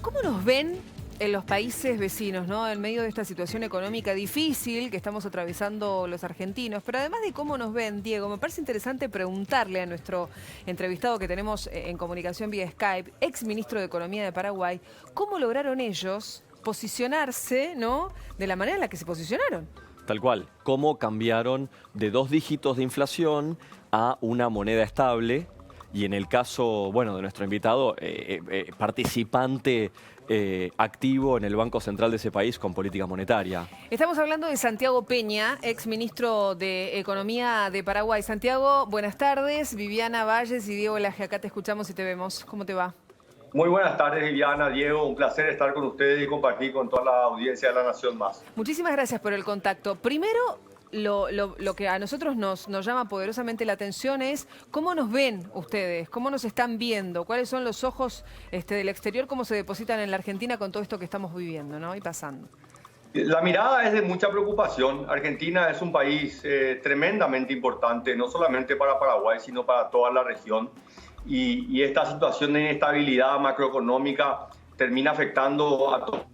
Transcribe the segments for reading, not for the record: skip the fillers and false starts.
¿Cómo nos ven en los países vecinos, ¿no? En medio de esta situación económica difícil que estamos atravesando los argentinos? Pero además de cómo nos ven, Diego, me parece interesante preguntarle a nuestro entrevistado que tenemos en comunicación vía Skype, ex ministro de Economía de Paraguay, ¿cómo lograron ellos posicionarse, ¿no?, de la manera en la que se posicionaron? Tal cual. ¿Cómo cambiaron de 2 dígitos de inflación a una moneda estable? Y en el caso, bueno, de nuestro invitado, participante activo en el Banco Central de ese país con política monetaria. Estamos hablando de Santiago Peña, ex ministro de Economía de Paraguay. Santiago, buenas tardes. Viviana Valles y Diego Laje, acá te escuchamos y te vemos. ¿Cómo te va? Muy buenas tardes, Viviana, Diego. Un placer estar con ustedes y compartir con toda la audiencia de La Nación Más. Muchísimas gracias por el contacto. Primero, lo que a nosotros nos llama poderosamente la atención es cómo nos ven ustedes, cómo nos están viendo, cuáles son los ojos del exterior, cómo se depositan en la Argentina con todo esto que estamos viviendo, ¿no?, y pasando. La mirada es de mucha preocupación. Argentina es un país tremendamente importante, no solamente para Paraguay, sino para toda la región. Y esta situación de inestabilidad macroeconómica termina afectando a todo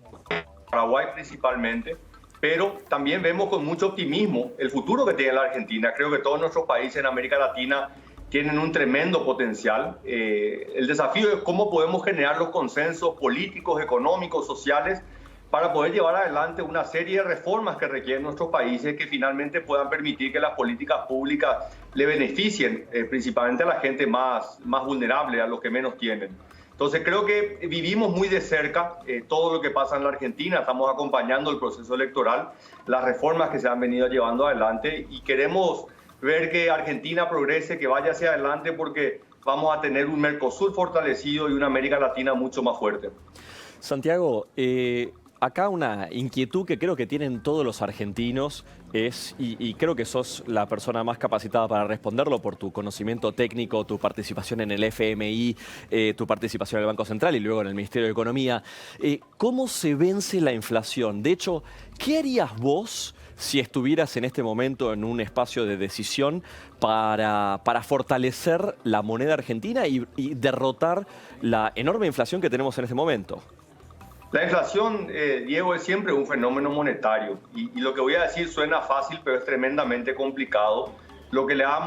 Paraguay principalmente. Pero también vemos con mucho optimismo el futuro que tiene la Argentina. Creo que todos nuestros países en América Latina tienen un tremendo potencial. El desafío es cómo podemos generar los consensos políticos, económicos, sociales, para poder llevar adelante una serie de reformas que requieren nuestros países que finalmente puedan permitir que las políticas públicas le beneficien principalmente a la gente más vulnerable, a los que menos tienen. Entonces creo que vivimos muy de cerca todo lo que pasa en la Argentina, estamos acompañando el proceso electoral, las reformas que se han venido llevando adelante y queremos ver que Argentina progrese, que vaya hacia adelante porque vamos a tener un Mercosur fortalecido y una América Latina mucho más fuerte. Santiago, acá una inquietud que creo que tienen todos los argentinos es, y creo que sos la persona más capacitada para responderlo por tu conocimiento técnico, tu participación en el FMI, tu participación en el Banco Central y luego en el Ministerio de Economía. ¿Cómo se vence la inflación? De hecho, ¿qué harías vos si estuvieras en este momento en un espacio de decisión para fortalecer la moneda argentina y derrotar la enorme inflación que tenemos en este momento? La inflación, Diego, es siempre un fenómeno monetario y lo que voy a decir suena fácil, pero es tremendamente complicado. Lo que le ha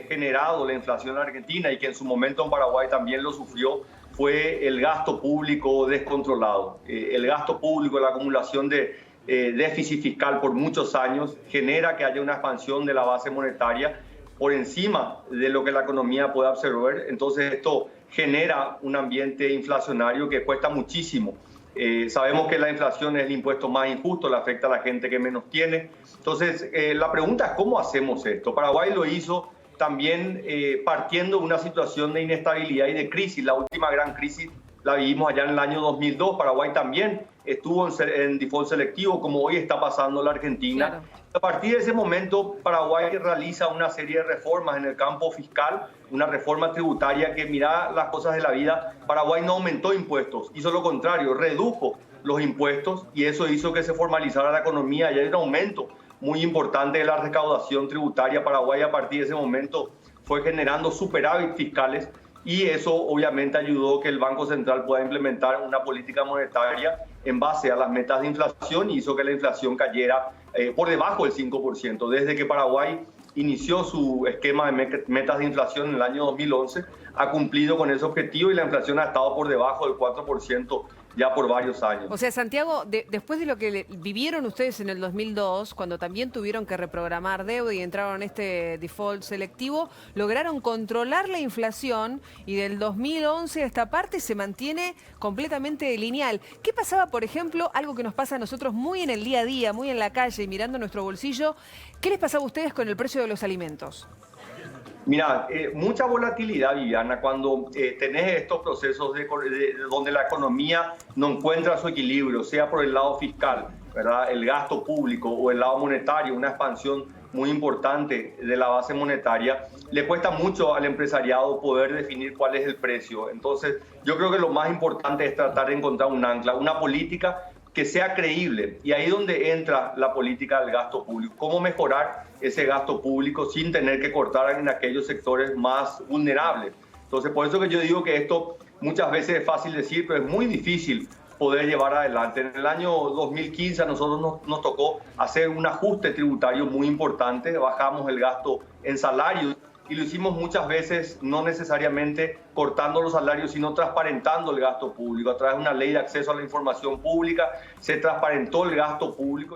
generado la inflación a Argentina y que en su momento en Paraguay también lo sufrió fue el gasto público descontrolado. El gasto público, la acumulación de déficit fiscal por muchos años genera que haya una expansión de la base monetaria por encima de lo que la economía puede absorber. Entonces esto genera un ambiente inflacionario que cuesta muchísimo. Sabemos que la inflación es el impuesto más injusto, le afecta a la gente que menos tiene. Entonces, la pregunta es cómo hacemos esto. Paraguay lo hizo también partiendo de una situación de inestabilidad y de crisis. La última gran crisis la vivimos allá en el año 2002. Paraguay también estuvo en default selectivo, como hoy está pasando la Argentina. Claro. A partir de ese momento, Paraguay realiza una serie de reformas en el campo fiscal, una reforma tributaria que, mira las cosas de la vida, Paraguay no aumentó impuestos, hizo lo contrario, redujo los impuestos y eso hizo que se formalizara la economía y hay un aumento muy importante de la recaudación tributaria. Paraguay a partir de ese momento fue generando superávit fiscales y eso obviamente ayudó que el Banco Central pueda implementar una política monetaria en base a las metas de inflación y hizo que la inflación cayera por debajo del 5%. Desde que Paraguay inició su esquema de metas de inflación en el año 2011, ha cumplido con ese objetivo y la inflación ha estado por debajo del 4% ya por varios años. O sea, Santiago, después de lo que vivieron ustedes en el 2002, cuando también tuvieron que reprogramar deuda y entraron en este default selectivo, lograron controlar la inflación y del 2011 a esta parte se mantiene completamente lineal. ¿Qué pasaba, por ejemplo, algo que nos pasa a nosotros muy en el día a día, muy en la calle, mirando nuestro bolsillo? ¿Qué les pasaba a ustedes con el precio de los alimentos? Mira, mucha volatilidad, Viviana, cuando tenés estos procesos donde la economía no encuentra su equilibrio, sea por el lado fiscal, ¿verdad?, el gasto público o el lado monetario, una expansión muy importante de la base monetaria, le cuesta mucho al empresariado poder definir cuál es el precio. Entonces, yo creo que lo más importante es tratar de encontrar un ancla, una política que sea creíble. Y ahí es donde entra la política del gasto público. ¿Cómo mejorar ese gasto público sin tener que cortar en aquellos sectores más vulnerables? Entonces, por eso que yo digo que esto muchas veces es fácil decir, pero es muy difícil poder llevar adelante. En el año 2015 a nosotros nos tocó hacer un ajuste tributario muy importante, bajamos el gasto en salarios y lo hicimos muchas veces no necesariamente cortando los salarios, sino transparentando el gasto público. A través de una ley de acceso a la información pública se transparentó el gasto público.